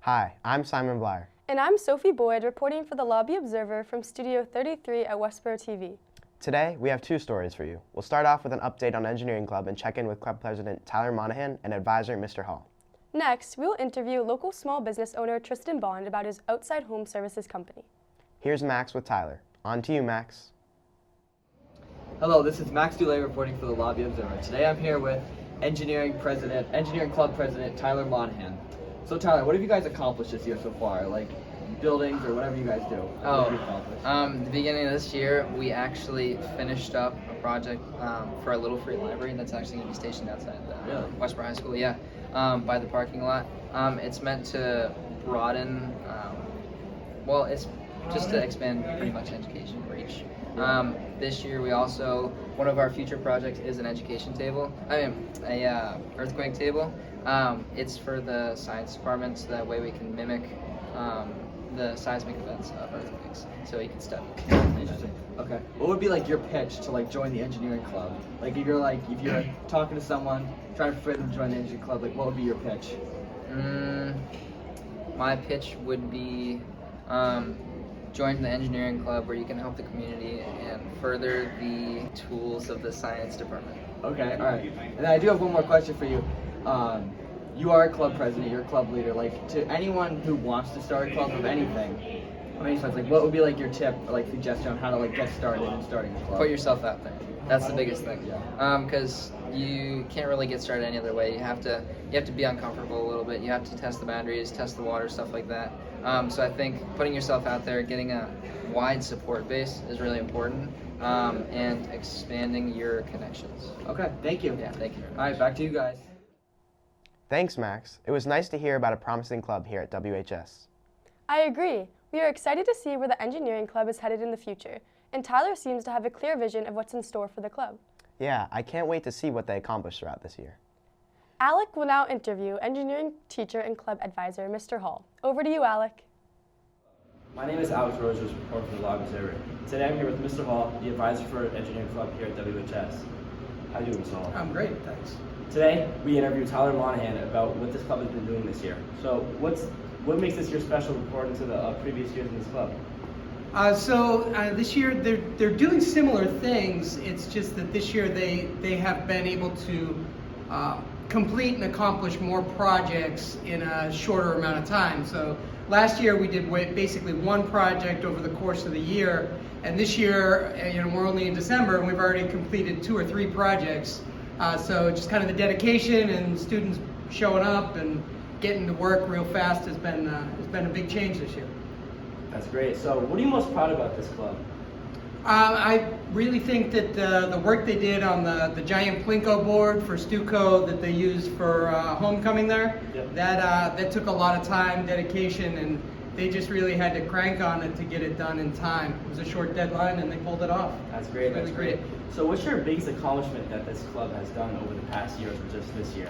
Hi, I'm Simon Bleier. And I'm Sophie Boyd, reporting for the Lobby Observer from Studio 33 at Westborough TV. Today, we have two stories for you. We'll start off with an update on Engineering Club and check in with Club President Tyler Monahan and Advisor Mr. Hall. Next, we'll interview local small business owner Tristan Bond about his outside home services company. Here's Max with Tyler. On to you, Max. Hello, this is Max Dullea reporting for the Lobby Observer. Today I'm here with Engineering Club President Tyler Monahan. So Tyler, what have you guys accomplished this year so far? Like buildings or whatever you guys do? The beginning of this year, we actually finished up a project for a little free library that's actually going to be stationed outside Westborough High School, by the parking lot. It's meant to broaden, it's just to expand pretty much education reach. This year we also, one of our future projects is an education table, earthquake table. It's for the science department, so that way we can mimic the seismic events of earthquakes, so you can study. Interesting. Okay. What would be like your pitch to like join the engineering club? Like if you're talking to someone, trying to persuade them to join the engineering club, like what would be your pitch? My pitch would be join the engineering club where you can help the community and further the tools of the science department. Okay, all right. And I do have one more question for you. You are a club president, you're a club leader. Like to anyone who wants to start a club of anything, what would be like your tip or like suggestion on how to like get started in starting a club? Put yourself out there. That's the biggest thing. Because you can't really get started any other way. You have to be uncomfortable a little bit. You have to test the boundaries, test the water, stuff like that. So I think putting yourself out there, getting a wide support base is really important, and expanding your connections. Okay, thank you. Yeah, thank you very much. All right, back to you guys. Thanks, Max. It was nice to hear about a promising club here at WHS. I agree. We are excited to see where the engineering club is headed in the future, and Tyler seems to have a clear vision of what's in store for the club. Yeah, I can't wait to see what they accomplish throughout this year. Alec will now interview engineering teacher and club advisor, Mr. Hall. Over to you, Alec. My name is Alec Desrosiers, reporter for the Lobby Observer. Today I'm here with Mr. Hall, the advisor for Engineering Club here at WHS. How are you doing, Mr. Hall? I'm great, thanks. Today we interviewed Tyler Monahan about what this club has been doing this year. So what makes this year special according to the previous years in this club? This year they're doing similar things. It's just that this year they have been able to complete and accomplish more projects in a shorter amount of time. So last year we did basically one project over the course of the year, and this year we're only in December and we've already completed 2 or 3 projects. So just kind of the dedication and students showing up and getting to work real fast has been a big change this year. That's great. So what are you most proud about this club? I really think that the work they did on the giant Plinko board for Stuco that they used for homecoming there, that took a lot of time, dedication, and they just really had to crank on it to get it done in time. It was a short deadline and they pulled it off. That's great. That's great. So what's your biggest accomplishment that this club has done over the past year or just this year?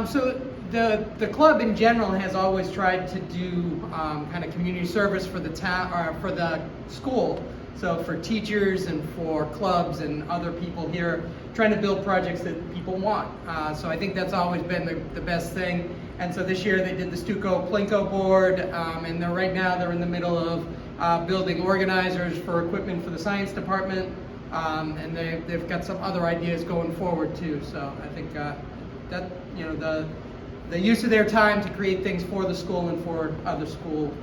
So the club in general has always tried to do kind of community service for the town or for the school. So for teachers and for clubs and other people here, trying to build projects that people want. So I think that's always been the best thing. And so this year they did the Stuco Plinko board, and right now they're in the middle of building organizers for equipment for the science department, and they've got some other ideas going forward too. So I think that the use of their time to create things for the school and for other school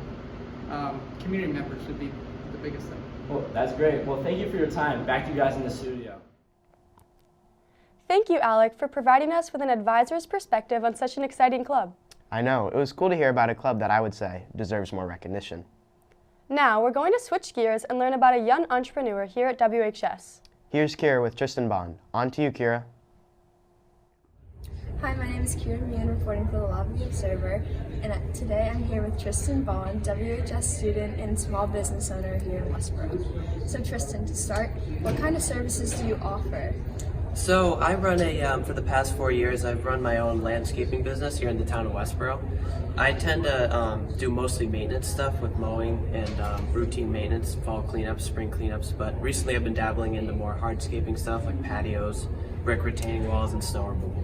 community members would be the biggest thing. Well, that's great. Well, thank you for your time. Back to you guys in the studio. Thank you, Alec, for providing us with an advisor's perspective on such an exciting club. I know, it was cool to hear about a club that I would say deserves more recognition. Now, we're going to switch gears and learn about a young entrepreneur here at WHS. Here's Kira with Tristan Bond. On to you, Kira. Hi, my name is Kira Meehan, reporting for the Lobby Observer, and today I'm here with Tristan Bond, WHS student and small business owner here in Westborough. So Tristan, to start, what kind of services do you offer? So I run for the past 4 years, I've run my own landscaping business here in the town of Westborough. I tend to do mostly maintenance stuff with mowing and routine maintenance, fall cleanups, spring cleanups, but recently I've been dabbling into more hardscaping stuff like patios, brick retaining walls, and snow removal.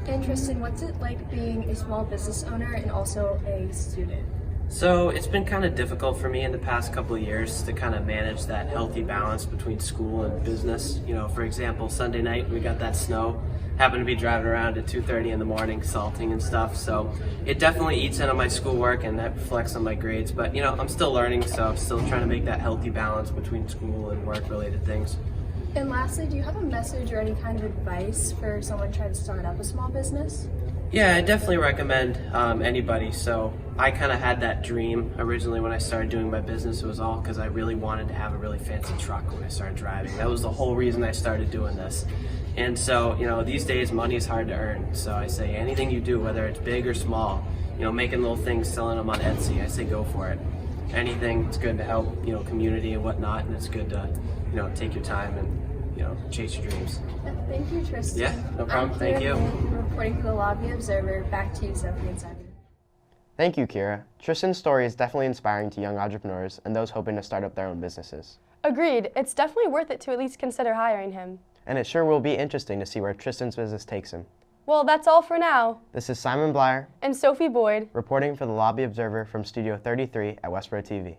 And Tristan, what's it like being a small business owner and also a student? So it's been kind of difficult for me in the past couple of years to kind of manage that healthy balance between school and business. You know, for example, Sunday night we got that snow. Happened to be driving around at 2:30 in the morning, salting and stuff. So it definitely eats into my schoolwork and that reflects on my grades. But you know, I'm still learning, so I'm still trying to make that healthy balance between school and work-related things. And lastly, do you have a message or any kind of advice for someone trying to start up a small business? Yeah, I definitely recommend anybody. So I kind of had that dream originally when I started doing my business. It was all because I really wanted to have a really fancy truck when I started driving. That was the whole reason I started doing this. And so, you know, these days money is hard to earn. So I say anything you do, whether it's big or small, you know, making little things, selling them on Etsy, I say go for it. Anything, it's good to help, you know, community and whatnot, and it's good to, you know, take your time and, you know, chase your dreams. Thank you, Tristan. Yeah, no problem. Thank you. Reporting for the Lobby Observer. Back to you, Sophie and Simon. Thank you, Kira. Tristan's story is definitely inspiring to young entrepreneurs and those hoping to start up their own businesses. Agreed. It's definitely worth it to at least consider hiring him. And it sure will be interesting to see where Tristan's business takes him. Well, that's all for now. This is Simon Bleier And Sophie Boyd. reporting for the Lobby Observer from Studio 33 at Westborough TV.